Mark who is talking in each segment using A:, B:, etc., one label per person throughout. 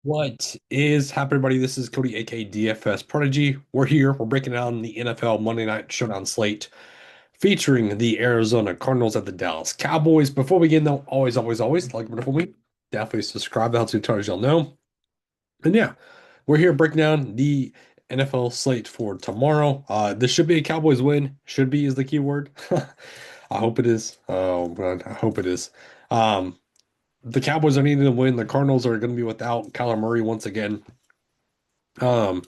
A: What is happening, everybody? This is Cody, aka DFS Prodigy. We're here. We're breaking down the NFL Monday Night Showdown slate featuring the Arizona Cardinals at the Dallas Cowboys. Before we get in, though, always, like a wonderful week. Definitely subscribe. That helps you tell y'all know. And yeah, we're here breaking down the NFL slate for tomorrow. This should be a Cowboys win. Should be is the key word. I hope it is. Oh, man, I hope it is. Um, the Cowboys are needing to win. The Cardinals are going to be without Kyler Murray once again. Um,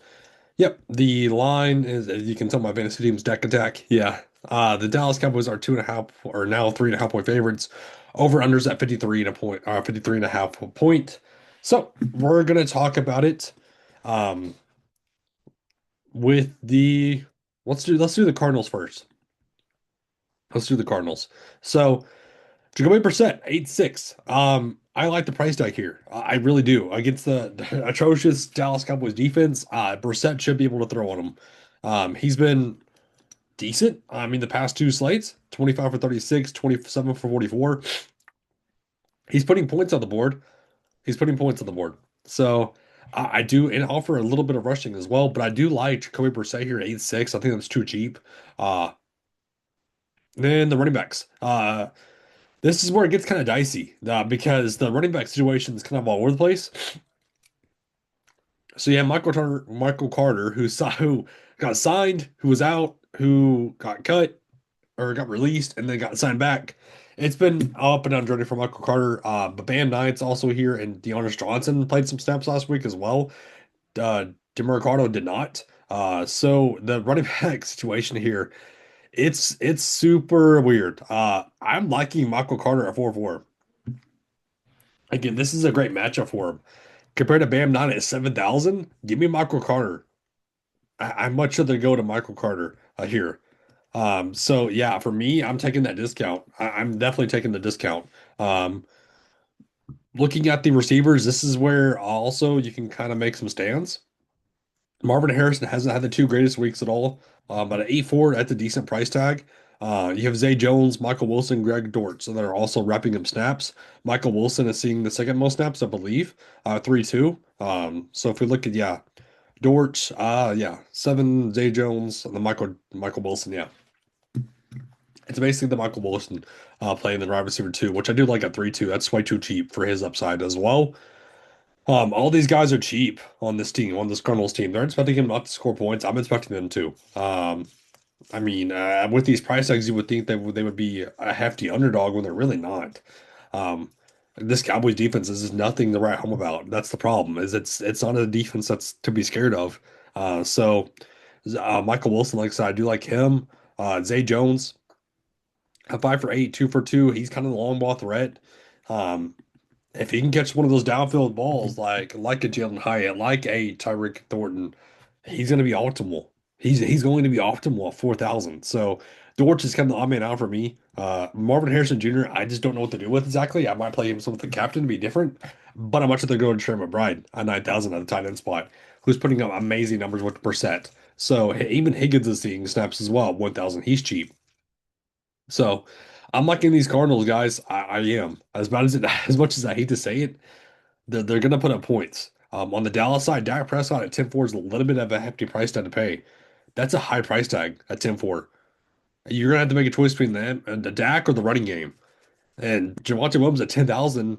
A: yep, the line is, as you can tell, my fantasy team's deck attack. Yeah. The Dallas Cowboys are 2.5 or now 3.5 point favorites. Over unders at 53 and a point, 53 and a half point. So we're gonna talk about it. Um, with the let's do the Cardinals first. Let's do the Cardinals. So Jacoby Brissett, 8-6. I like the price tag here. I really do. Against the atrocious Dallas Cowboys defense, Brissett should be able to throw on him. He's been decent. I mean, the past two slates, 25 for 36, 27 for 44. He's putting points on the board. He's putting points on the board. So I do and offer a little bit of rushing as well, but I do like Jacoby Brissett here at 8-6. I think that's too cheap. Uh, then the running backs. This is where it gets kind of dicey because the running back situation is kind of all over the place. So you have Michael Carter, who got signed, who was out, who got cut or got released, and then got signed back. It's been up and down journey for Michael Carter. But Bam Knight's also here, and Dearness Johnson played some snaps last week as well. DeMarcado did not. So the running back situation here, it's super weird. I'm liking Michael Carter at 4-4. Again, this is a great matchup for him. Compared to Bam 9 at 7,000, give me Michael Carter. I'd much rather go to Michael Carter here. So yeah, for me, I'm taking that discount. I'm definitely taking the discount. Um, looking at the receivers, this is where also you can kind of make some stands. Marvin Harrison hasn't had the two greatest weeks at all, but at 8-4, that's a decent price tag. You have Zay Jones, Michael Wilson, Greg Dortch, so they're also wrapping up snaps. Michael Wilson is seeing the second most snaps, I believe, 3-2. So if we look at, yeah, Dortch, yeah, 7, Zay Jones, and the Michael Wilson, yeah. It's basically the Michael Wilson playing the wide receiver two, which I do like at 3-2. That's way too cheap for his upside as well. All these guys are cheap on this team, on this Cardinals team. They're expecting him not to score points. I'm expecting them to. I mean, with these price tags, you would think they would be a hefty underdog when they're really not. Um, this Cowboys defense is just nothing to write home about. That's the problem. Is it's not a defense that's to be scared of. Michael Wilson, like I said, I do like him. Zay Jones, a 5 for 8, 2 for 2. He's kind of the long ball threat. Um, if he can catch one of those downfield balls, like a Jalen Hyatt, like a Tyreek Thornton, he's going to be optimal. He's going to be optimal at 4,000. So Dortch is kind of the odd man out for me. Marvin Harrison Jr., I just don't know what to do with exactly. I might play him some with the captain to be different, but I'm much rather go to Trey McBride at 9,000 at the tight end spot, who's putting up amazing numbers with the percent. So even Higgins is seeing snaps as well, 1,000. He's cheap. So I'm liking these Cardinals guys. I am as bad as it as much as I hate to say it. They're gonna put up points. On the Dallas side, Dak Prescott at 10-4 is a little bit of a hefty price tag to pay. That's a high price tag at 10-4. You're gonna have to make a choice between them and the Dak or the running game. And Javonte Williams at 10,000,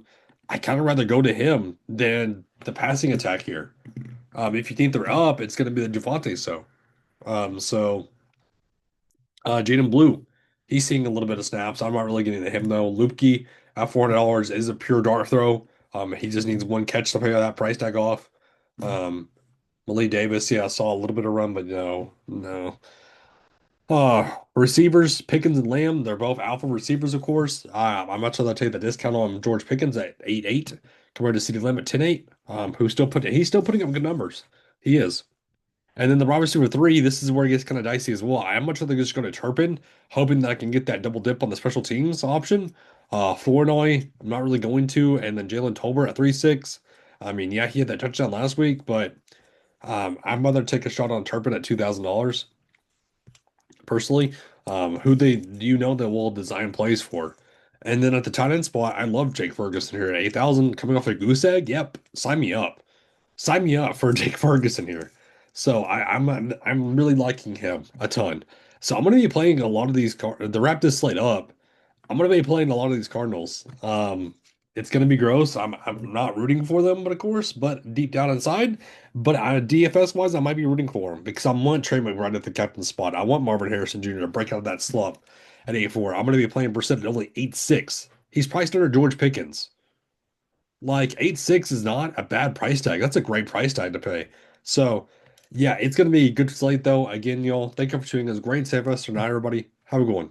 A: I kind of rather go to him than the passing attack here. If you think they're up, it's gonna be the Javonte. So. Jaden Blue, he's seeing a little bit of snaps. I'm not really getting to him though. Lupke at $400 is a pure dart throw. He just needs one catch to pay that price tag off. Um, Malik Davis, yeah, I saw a little bit of run, but no. Receivers, Pickens and Lamb, they're both alpha receivers, of course. I'm much rather take the discount on George Pickens at 8-8 compared to CeeDee Lamb at 10-8. He's still putting up good numbers. He is. And then the wide receiver three, this is where it gets kind of dicey as well. I'm much rather just going to Turpin, hoping that I can get that double dip on the special teams option. Flournoy, I'm not really going to. And then Jalen Tolbert at 3-6. I mean, yeah, he had that touchdown last week, but I'd rather take a shot on Turpin at $2,000 personally. Who they do you know that will design plays for? And then at the tight end spot, I love Jake Ferguson here at 8,000 coming off a goose egg. Yep, sign me up. Sign me up for Jake Ferguson here. So I'm really liking him a ton. So I'm going to be playing a lot of these to wrap this slate up. I'm going to be playing a lot of these Cardinals. It's going to be gross. I'm not rooting for them, but of course, but deep down inside, but DFS wise, I might be rooting for them because I want Trey McBride at the captain spot. I want Marvin Harrison Jr. to break out of that slump at 8-4. I'm going to be playing Brissett at only 8-6. He's priced under George Pickens. Like 8-6 is not a bad price tag. That's a great price tag to pay. So, yeah, it's going to be a good slate though. Again, y'all, thank you for tuning in. It was great to have us tonight, everybody. Have a good one.